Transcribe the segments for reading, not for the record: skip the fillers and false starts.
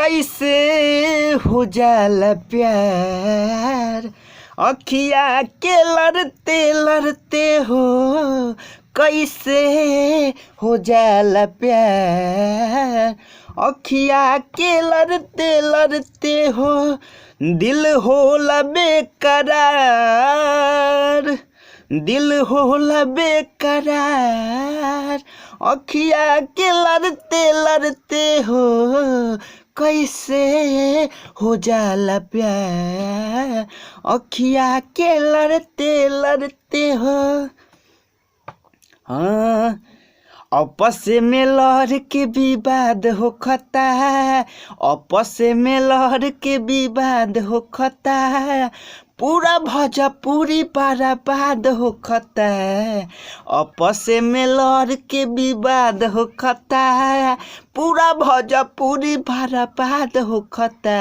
कैसे हो जाला प्यार, अखिया के लड़ते लड़ते हो कैसे हो जाला प्यार, अखिया के लड़ते लड़ते हो दिल होला बेकरार, दिल होला बेकरार, अखिया के लड़ते लड़ते हो कैसे हो जाला प्यार, अखिया के लड़ते लड़ते हो। हाँ, आपस में लड़ के विवाद होखता, आपस में लड़ के विवाद होखता, पूरा भोजपुरी बर्बाद होखता, आपस में लड़ के विवाद होखता, पूरा भोजपुरी बर्बाद होखता,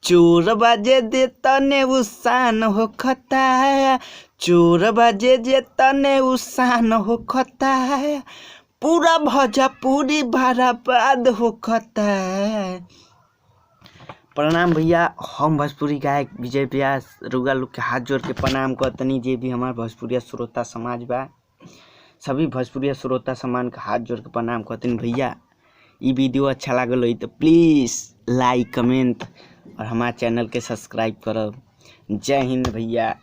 चोर बाजे दे तने उसान होखता, चोर बाजे जे तने उसान होखता, पूरा भोजपुरी बर्बाद होखता। प्रणाम भैया, हम भोजपुरी गायक विजय व्यास रुगा लोग के हाथ जोड़ के प्रणाम करतनी। जे भी हमार भोजपुरिया श्रोता समाज बा, सभी भोजपुरिया श्रोता समाज के हाथ जोड़ के प्रणाम करतनी। भैया ये वीडियो अच्छा लागल हो तो प्लीज़ लाइक कमेंट और हमारे चैनल के सब्सक्राइब करब। जय हिंद भैया।